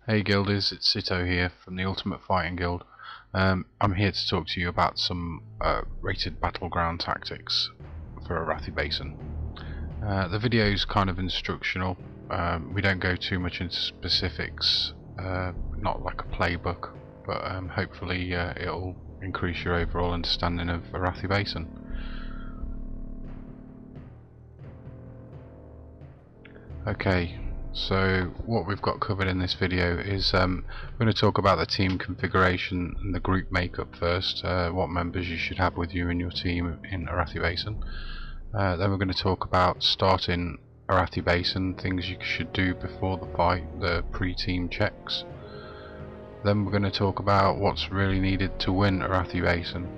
Hey Guildies, it's Sito here from the Ultimate Fighting Guild. I'm here to talk to you about some rated battleground tactics for Arathi Basin. The video is kind of instructional. We don't go too much into specifics, not like a playbook, but hopefully it'll increase your overall understanding of Arathi Basin. Okay. So what we've got covered in this video is we're going to talk about the team configuration and the group makeup first, what members you should have with you in your team in Arathi Basin. Then we're going to talk about starting Arathi Basin, things you should do before the fight, the pre-team checks. Then we're going to talk about what's really needed to win Arathi Basin.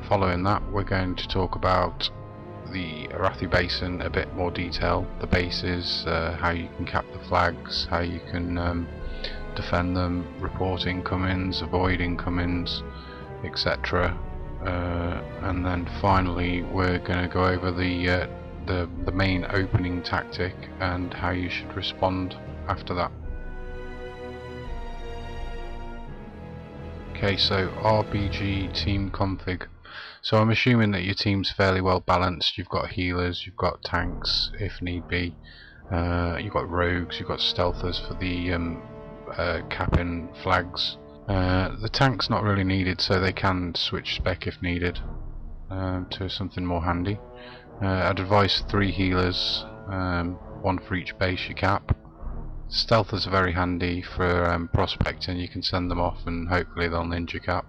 Following that, we're going to talk about the Arathi Basin a bit more detail, the bases, how you can cap the flags, how you can defend them, report incomings, avoid incomings, etc. And then finally we're going to go over the main opening tactic and how you should respond after that. Okay, so RBG team config. So I'm assuming that your team's fairly well balanced. You've got healers, you've got tanks if need be, you've got rogues, you've got stealthers for the capping flags. The tank's not really needed, so they can switch spec if needed to something more handy. I'd advise 3 healers, 1 for each base you cap. Stealthers are very handy for prospecting. You can send them off and hopefully they'll ninja cap.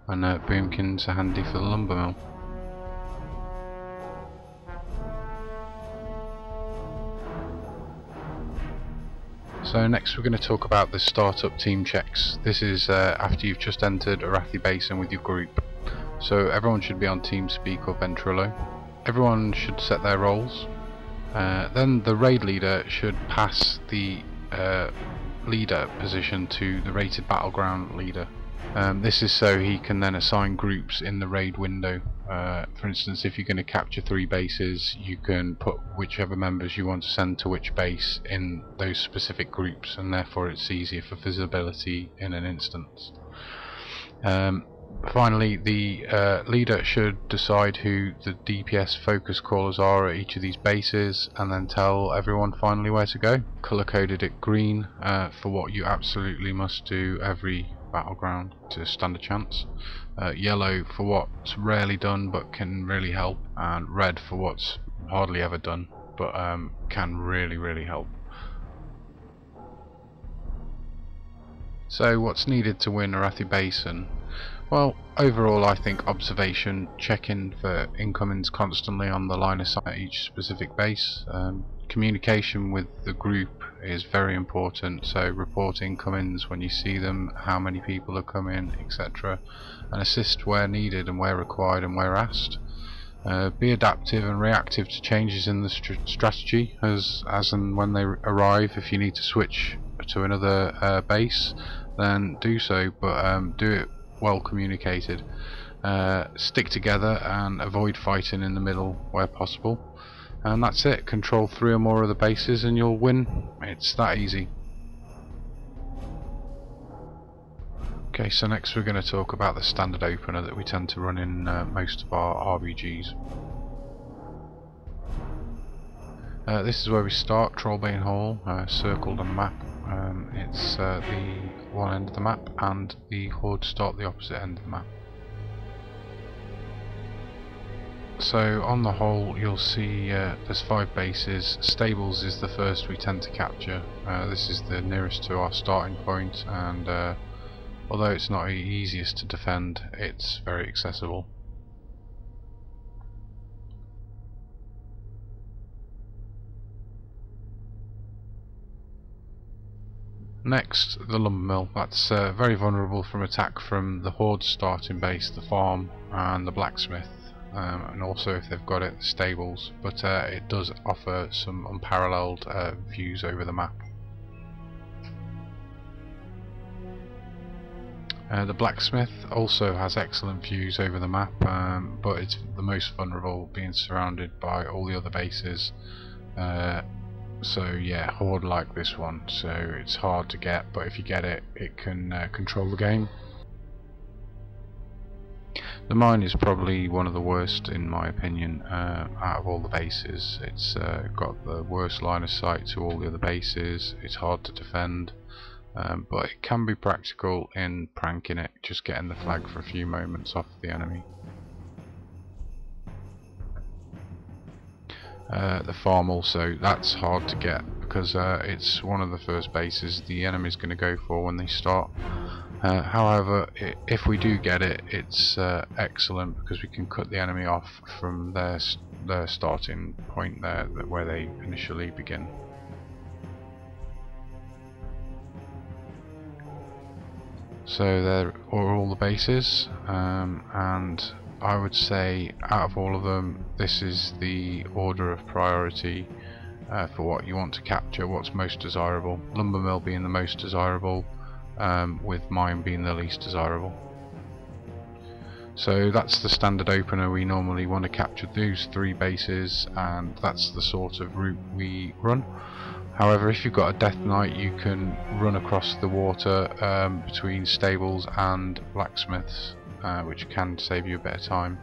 And boomkins are handy for the lumber mill. So next we're going to talk about the startup team checks. This is after you've just entered Arathi Basin with your group. So everyone should be on TeamSpeak or Ventrilo. Everyone should set their roles. Then the raid leader should pass the leader position to the rated battleground leader. This is so he can then assign groups in the raid window. For instance, if you're going to capture 3 bases, you can put whichever members you want to send to which base in those specific groups, and therefore it's easier for visibility in an instance. Finally, the leader should decide who the DPS focus callers are at each of these bases, and then tell everyone finally where to go. Colour coded it green for what you absolutely must do every battleground to stand a chance, yellow for what's rarely done but can really help, and red for what's hardly ever done but can really help. So what's needed to win Arathi Basin? Well, overall I think observation, checking for incomings constantly on the line of sight at each specific base. Communication with the group is very important, so report incomings when you see them, how many people are coming, etc. and assist where needed and where required and where asked. Be adaptive and reactive to changes in the strategy as and when they arrive. If you need to switch to another base, then do so, but do it well communicated. Stick together and avoid fighting in the middle where possible. And that's it. Control 3 or more of the bases and you'll win. It's that easy. Okay, so next we're going to talk about the standard opener that we tend to run in most of our RBGs. This is where we start, Trollbane Hall, circled on the map. It's the one end of the map, and the Horde start the opposite end of the map. So on the whole you'll see there's 5 bases. Stables is the first we tend to capture. This is the nearest to our starting point, and although it's not the easiest to defend, it's very accessible. Next, the lumber mill. That's very vulnerable from attack from the Horde starting base, the farm and the blacksmith. And also if they've got it, the stables, but it does offer some unparalleled views over the map. The blacksmith also has excellent views over the map, but it's the most vulnerable, being surrounded by all the other bases So yeah, horde like this one, so it's hard to get, but if you get it, it can control the game. The mine is probably one of the worst in my opinion out of all the bases. It's got the worst line of sight to all the other bases. It's hard to defend, but it can be practical in pranking it, just getting the flag for a few moments off the enemy. The farm also, that's hard to get because it's one of the first bases the enemy's going to go for when they start. However, if we do get it, it's excellent because we can cut the enemy off from their starting point there, where they initially begin. So there are all the bases, and I would say out of all of them, this is the order of priority for what you want to capture, what's most desirable. Lumber mill being the most desirable, with mine being the least desirable. So that's the standard opener. We normally want to capture those 3 bases, and that's the sort of route we run. However, if you've got a death knight, you can run across the water between stables and blacksmiths, which can save you a bit of time.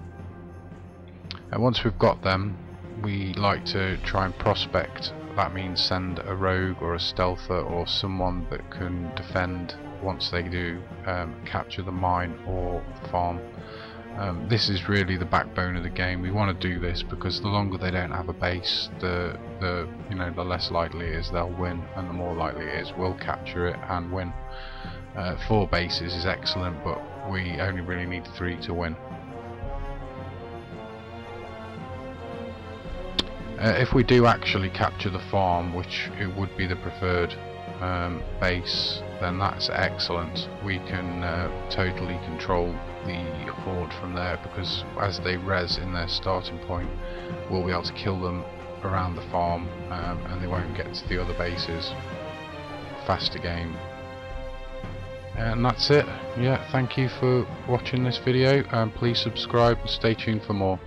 Once we've got them, we like to try and prospect. That means send a rogue or a stealther or someone that can defend once they do capture the mine or the farm. This is really the backbone of the game. We want to do this because the longer they don't have a base, the less likely it is they'll win, and the more likely it is we'll capture it and win. 4 bases is excellent, but we only really need 3 to win. If we do actually capture the farm, which it would be the preferred base, then that's excellent. We can totally control the horde from there, because as they res in their starting point, we'll be able to kill them around the farm, and they won't get to the other bases. Faster game. And that's it. Yeah, thank you for watching this video, and please subscribe and stay tuned for more.